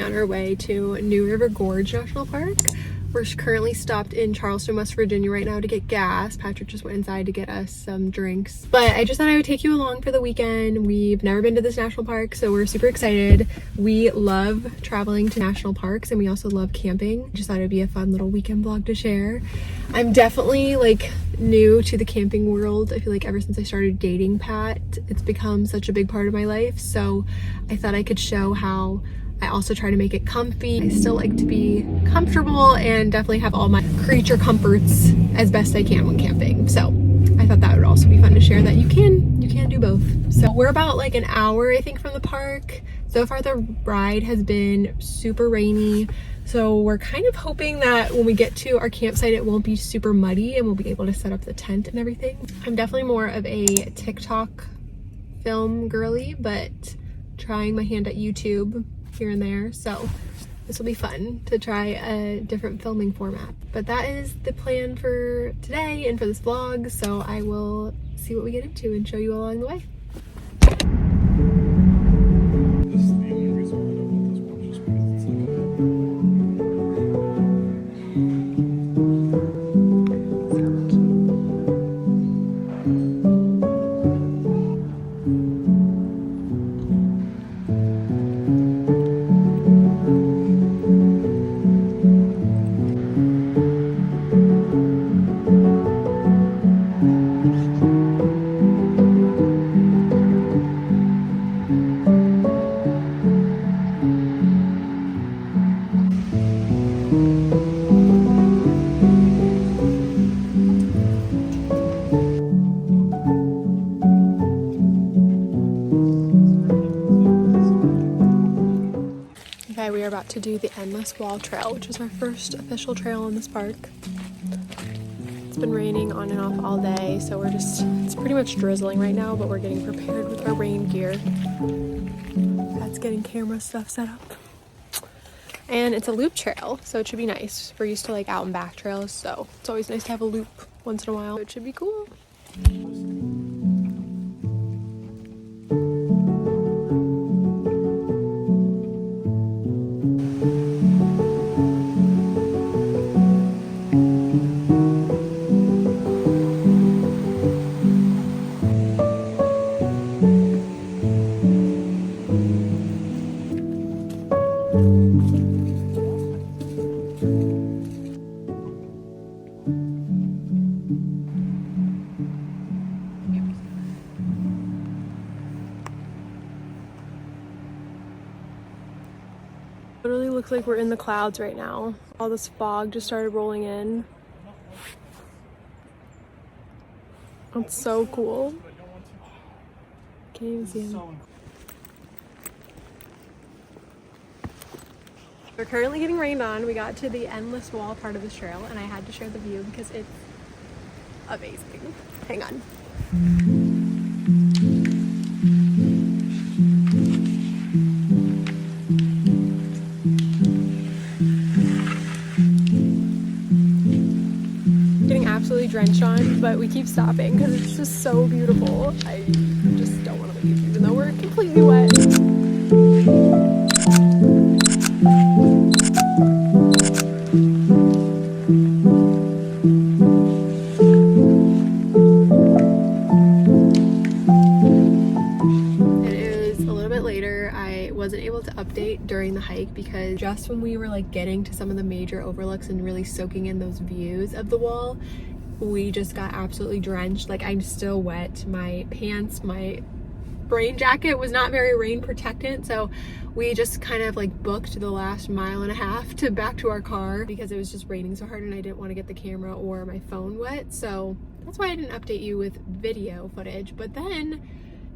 on our way to New River Gorge National Park. We're currently stopped in Charleston, West Virginia right now to get gas. Patrick just went inside to get us some drinks. But I just thought I would take you along for the weekend. We've never been to this national park, so we're super excited. We love traveling to national parks and we also love camping. Just thought it would be a fun little weekend vlog to share. I'm definitely like new to the camping world. I feel like ever since I started dating Pat, it's become such a big part of my life. So I thought I could show how I also try to make it comfy. I still like to be comfortable and definitely have all my creature comforts as best I can when camping. So I thought that would also be fun to share that you can do both. So we're about like an hour, I think, from the park. So far the ride has been super rainy. So we're kind of hoping that when we get to our campsite, it won't be super muddy and we'll be able to set up the tent and everything. I'm definitely more of a TikTok film girly, but trying my hand at YouTube here and there, so this will be fun to try a different filming format. But that is the plan for today and for this vlog, so I will see what we get into and show you along the way. We are about to do the Endless Wall Trail, which is our first official trail in this park. It's been raining on and off all day, so it's pretty much drizzling right now, but we're getting prepared with our rain gear. That's getting camera stuff set up. And it's a loop trail, so it should be nice. We're used to like out and back trails, so it's always nice to have a loop once in a while. So it should be cool. Literally looks like we're in the clouds right now. All this fog just started rolling in. It's so cool. Can't even see them. We're currently getting rained on. We got to the Endless Wall part of this trail and I had to share the view because it's amazing. Hang on. Absolutely drenched on, but we keep stopping because it's just so beautiful. I just don't want to leave even though we're completely wet. It is a little bit later. I wasn't able to update during the hike because just when we were like getting to some of the major overlooks and really soaking in those views of the wall, we just got absolutely drenched. Like, I'm still wet. My pants, my rain jacket was not very rain protectant, so we just kind of like booked the last mile and a half to back to our car because it was just raining so hard and I didn't want to get the camera or my phone wet. So that's why I didn't update you with video footage. But then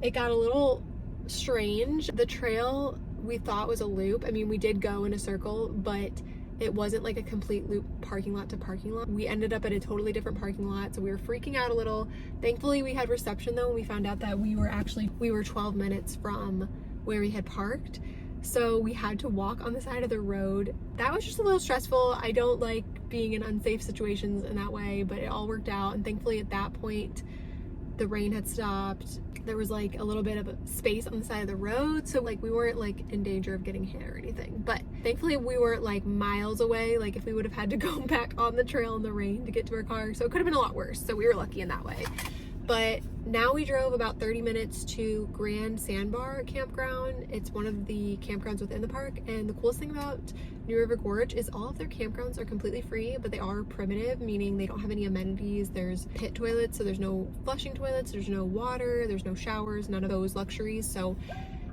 it got a little strange. The trail we thought was a loop. I mean, we did go in a circle, but it wasn't like a complete loop parking lot to parking lot. We ended up at a totally different parking lot, so we were freaking out a little. Thankfully we had reception though, and we found out that we were 12 minutes from where we had parked. So we had to walk on the side of the road. That was just a little stressful. I don't like being in unsafe situations in that way, but it all worked out. And thankfully at that point, the rain had stopped. There was like a little bit of space on the side of the road, so like we weren't like in danger of getting hit or anything. But thankfully we weren't like miles away, like if we would have had to go back on the trail in the rain to get to our car, so it could have been a lot worse. So we were lucky in that way. But now we drove about 30 minutes to Grand Sandbar Campground. It's one of the campgrounds within the park, and the coolest thing about New River Gorge is all of their campgrounds are completely free, but they are primitive, meaning they don't have any amenities. There's pit toilets, so there's no flushing toilets, there's no water, there's no showers, none of those luxuries. So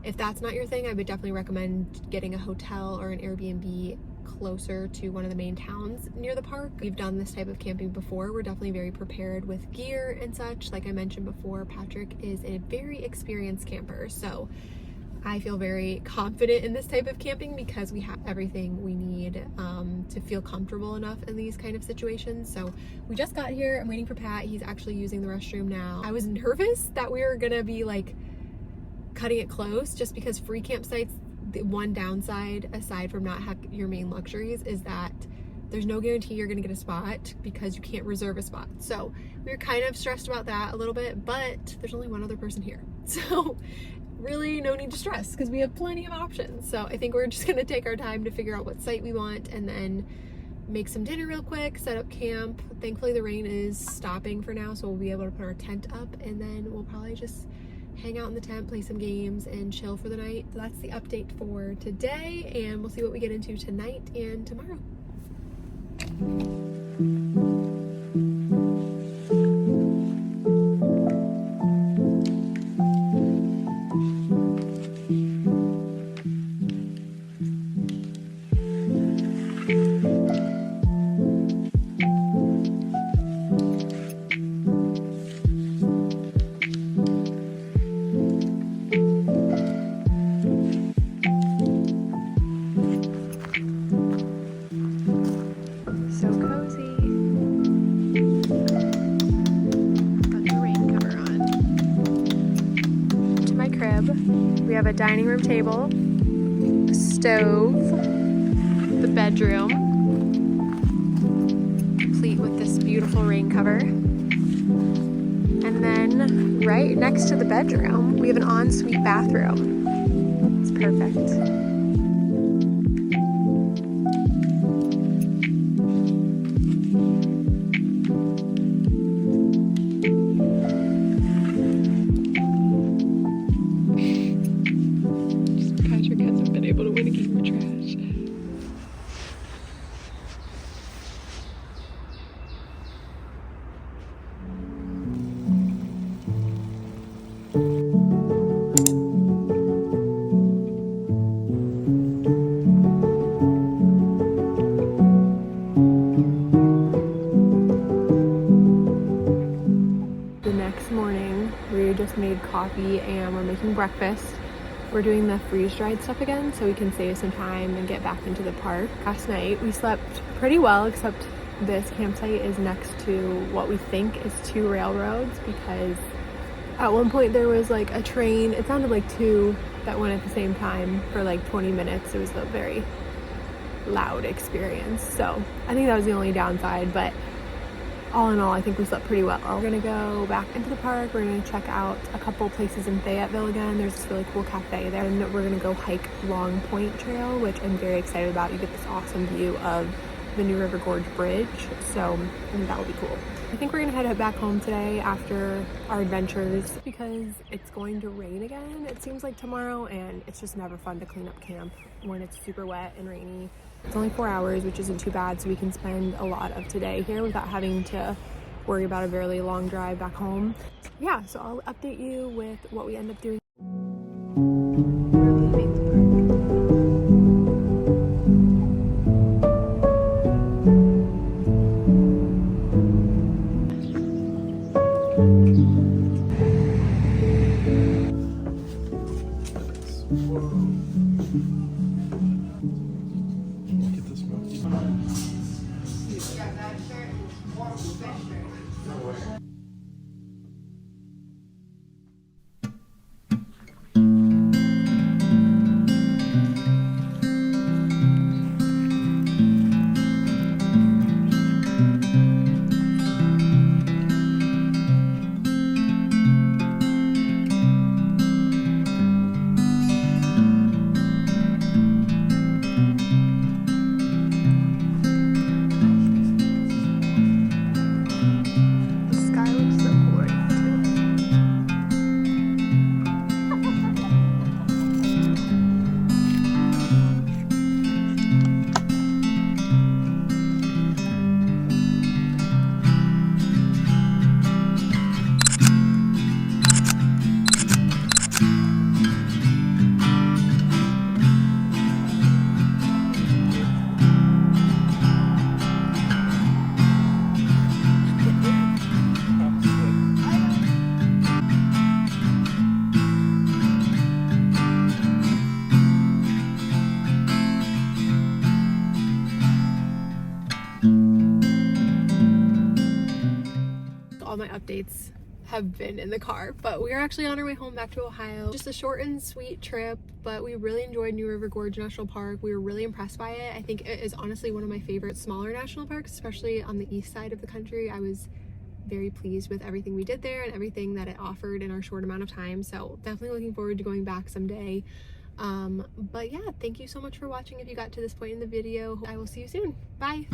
if that's not your thing, I would definitely recommend getting a hotel or an Airbnb closer to one of the main towns near the park. We've done this type of camping before. We're definitely very prepared with gear and such. Like I mentioned before, Patrick is a very experienced camper, so I feel very confident in this type of camping because we have everything we need to feel comfortable enough in these kind of situations. So we just got here. I'm waiting for Pat. He's actually using the restroom now. I was nervous that we were gonna be like cutting it close, just because free campsites, the one downside aside from not having your main luxuries is that there's no guarantee you're gonna get a spot because you can't reserve a spot. So we were kind of stressed about that a little bit, but there's only one other person here, so really no need to stress because we have plenty of options. So I think we're just gonna take our time to figure out what site we want and then make some dinner real quick, set up camp. Thankfully the rain is stopping for now, so we'll be able to put our tent up, and then we'll probably just hang out in the tent, play some games, and chill for the night. So that's the update for today, and we'll see what we get into tonight and tomorrow. We have a dining room table, a stove, the bedroom, complete with this beautiful rain cover. And then right next to the bedroom, we have an ensuite bathroom. It's perfect. Just made coffee and we're making breakfast. We're doing the freeze-dried stuff again so we can save some time and get back into the park. Last night we slept pretty well, except this campsite is next to what we think is 2 railroads, because at one point there was like a train, it sounded like 2 that went at the same time for like 20 minutes. It was a very loud experience, so I think that was the only downside, but all in all, I think we slept pretty well. We're gonna go back into the park. We're gonna check out a couple places in Fayetteville again. There's this really cool cafe there. And we're gonna go hike Long Point Trail, which I'm very excited about. You get this awesome view of the New River Gorge Bridge, so I think that will be cool. I think we're gonna head back home today after our adventures because it's going to rain again, it seems like tomorrow, and it's just never fun to clean up camp when it's super wet and rainy. It's only 4 hours, which isn't too bad, so we can spend a lot of today here without having to worry about a very long drive back home. Yeah, so I'll update you with what we end up doing. my updates have been in the car, but we are actually on our way home back to Ohio. Just a short and sweet trip, but we really enjoyed New River Gorge National Park. We were really impressed by it. I think it is honestly one of my favorite smaller national parks, especially on the east side of the country. I was very pleased with everything we did there and everything that it offered in our short amount of time, so definitely looking forward to going back someday. But yeah, thank you so much for watching if you got to this point in the video. I will see you soon. Bye.